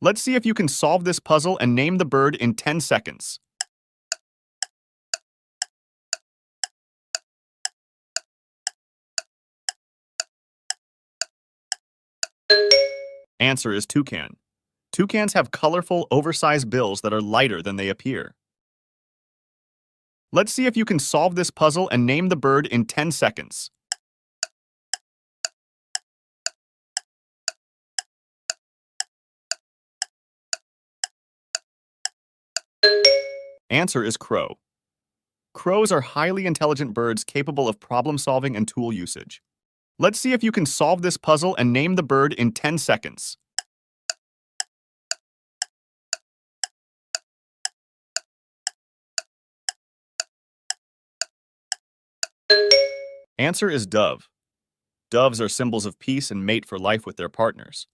Let's see if you can solve this puzzle and name the bird in 10 seconds. Answer is toucan. Toucans have colorful, oversized bills that are lighter than they appear. Let's see if you can solve this puzzle and name the bird in 10 seconds. Answer is crow. Crows are highly intelligent birds capable of problem solving and tool usage. Let's see if you can solve this puzzle and name the bird in 10 seconds. Answer is dove. Doves are symbols of peace and mate for life with their partners.